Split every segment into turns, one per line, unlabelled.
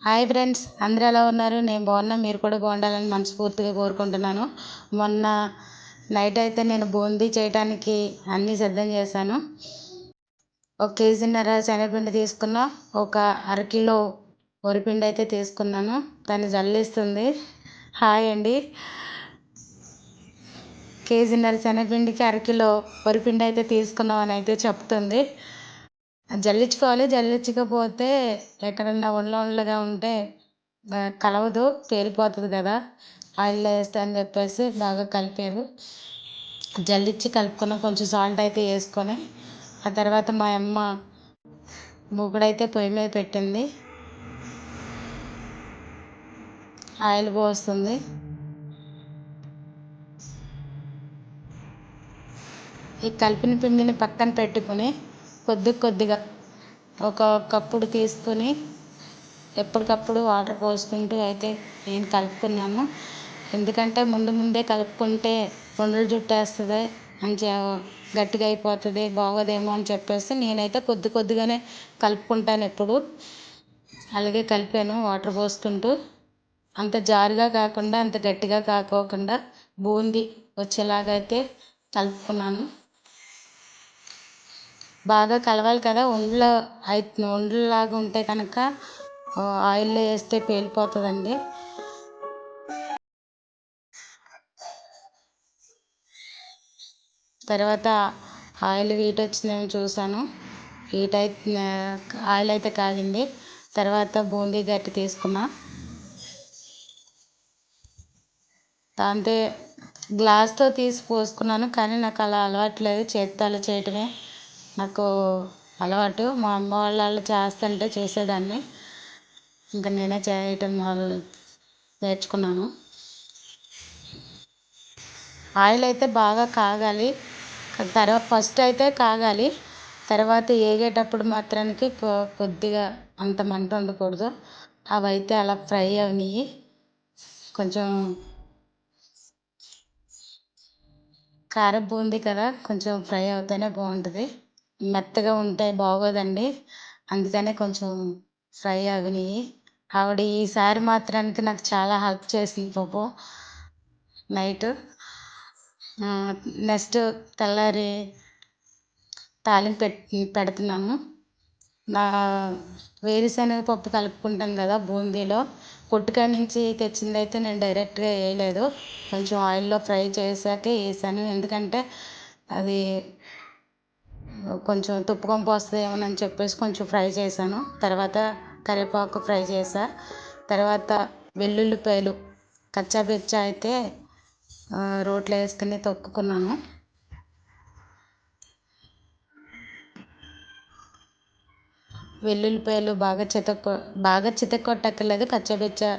Hi friends, అందరూ ఎలా ఉన్నారు? నేను బాగున్నా, మీరు కూడా బాగుండాలని మనస్ఫూర్తిగా కోరుకుంటున్నాను. మొన్న నైట్ అయితే నేను బూందీ చేయడానికి అన్నీ సిద్ధం చేశాను. 1 కేజీన్నర శనగపిండి తీసుకున్నా, ఒక అరకిలో వరిపిండి అయితే తీసుకున్నాను. దాన్ని జల్లిస్తుంది. హాయ్ అండి. కేజీన్నర శనగపిండికి అరకిలో వరిపిండి అయితే తీసుకున్నాం అని అయితే చెప్తుంది. జల్లించుకోవాలి. జల్లించకపోతే ఎక్కడన్నా ఉండలుగా ఉంటే కలవదు, తేలిపోతుంది కదా. ఆయిల్లో వేస్తే అని చెప్పేసి బాగా కలిపారు. జల్లించి కలుపుకున్న కొంచెం సాల్ట్ అయితే వేసుకొని, ఆ తర్వాత మా అమ్మ మూకుడైతే పొయ్యి మీద పెట్టింది. ఆయిల్ పోస్తుంది. ఈ కలిపిన పిండిని పక్కన పెట్టుకుని కొద్దిగా ఒక కప్పుడు తీసుకుని ఎప్పటికప్పుడు వాటర్ పోసుకుంటూ అయితే నేను కలుపుకున్నాను. ఎందుకంటే ముందే కలుపుకుంటే ఉండలు చుట్టేస్తుంది, మంచిగా గట్టిగా అయిపోతుంది, బాగోదేమో అని చెప్పేసి నేనైతే కొద్దిగానే కలుపుకుంటాను ఎప్పుడు. అలాగే కలిపాను వాటర్ పోసుకుంటూ. అంత జారుగా కాకుండా అంత గట్టిగా కాకోకుండా బూందీ వచ్చేలాగైతే కలుపుకున్నాను. బాగా కలవాలి కదా. ఉండలాగా ఉంటే కనుక ఆయిల్లో వేస్తే పేలిపోతుందండి. తర్వాత ఆయిల్ హీట్ వచ్చిందేమో చూసాను. ఆయిల్ అయితే కాగింది. తర్వాత బూందీ గట్టి తీసుకున్నా. దాంతో గ్లాస్తో తీసి పోసుకున్నాను, కానీ నాకు అలా అలవాట్లేదు. చేతితో అలా చేయటమే నాకు అలవాటు. మా అమ్మ వాళ్ళు చేస్తుంటే చేసేదాన్ని, ఇంకా నేనే చేయటం నేర్చుకున్నాను. ఆయిల్ అయితే బాగా కాగాలి. ఫస్ట్ అయితే కాగాలి, తర్వాత ఏగేటప్పుడు మాత్రానికి కొద్దిగా అంత మంట ఉండకూడదు. అవి అయితే అలా ఫ్రై అవనివి. కొంచెం కారం బూందీ కదా, కొంచెం ఫ్రై అవుతేనే బాగుంటుంది. మెత్తగా ఉంటే బాగోదండి. అందుకనే కొంచెం ఫ్రై అవనివి. ఆవిడ ఈసారి మాత్రానికి నాకు చాలా హెల్ప్ చేసింది పాపం. నైట్ నెక్స్ట్ తెల్లారి తాలింపు పెడుతున్నాను. నా వేరుశనగ పప్పు కలుపుకుంటాను కదా బూందీలో, కొట్టుకాడి నుంచి తెచ్చింది అయితే నేను డైరెక్ట్గా వేయలేదు. కొంచెం ఆయిల్లో ఫ్రై చేశాకే వేసాను. ఎందుకంటే అది కొంచెం తుప్పుకొంపు వస్తుందేమోనని చెప్పేసి కొంచెం ఫ్రై చేశాను. తర్వాత కరివేపాకు ఫ్రై చేసా. తర్వాత వెల్లుల్లిపాయలు కచ్చాపిచ్చా అయితే రోట్లో వేసుకుని తొక్కుకున్నాను. వెల్లుల్లిపాయలు బాగా చితక్కొట్టక్కర్లేదు, కచ్చాపిచ్చా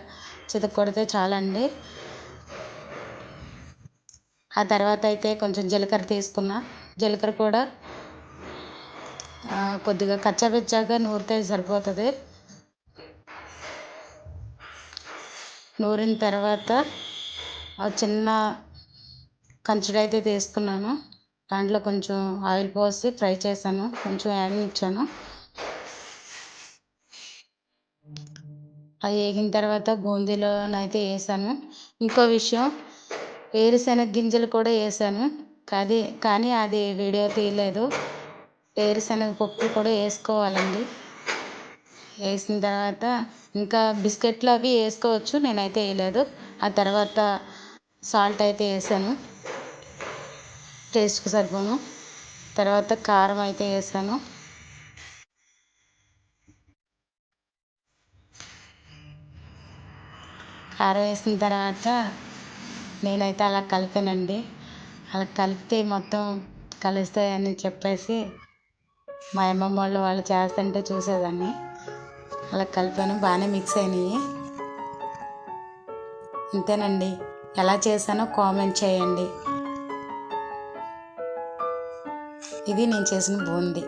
చితక్కొడితే చాలండి. ఆ తర్వాత అయితే కొంచెం జీలకర్ర తీసుకున్నా. జీలకర్ర కూడా కొద్దిగా కచ్చాపిచ్చాగా నూరితే సరిపోతుంది. నూరిన తర్వాత చిన్న కంచుడు అయితే తీసుకున్నాను. దాంట్లో కొంచెం ఆయిల్ పోసి ఫ్రై చేశాను, కొంచెం వేగనిచ్చాను. అది వేగిన తర్వాత బూందీలోనైతే వేసాను. ఇంకో విషయం, వేరుశనగ గింజలు కూడా వేసాను, కానీ అది వీడియో తీయలేదు. వేరుశనగ పప్పు కూడా వేసుకోవాలండి. వేసిన తర్వాత ఇంకా బిస్కెట్లు అవి వేసుకోవచ్చు, నేనైతే వేయలేదు. ఆ తర్వాత సాల్ట్ అయితే వేసాను టేస్ట్కి సరిపోను. తర్వాత కారం అయితే వేసాను. కారం వేసిన తర్వాత నేనైతే అలా కలిపానండి. అలా కలిపితే మొత్తం కలుస్తాయని చెప్పేసి మా అమ్మమ్మ వాళ్ళు చేస్తుంటే చూసేదాన్ని. అలా కలిపాను, బాగానే మిక్స్ అయినాయి. ఇంతేనండి. ఎలా చేశానో కామెంట్ చేయండి. ఇది నేను చేసిన బూందీ.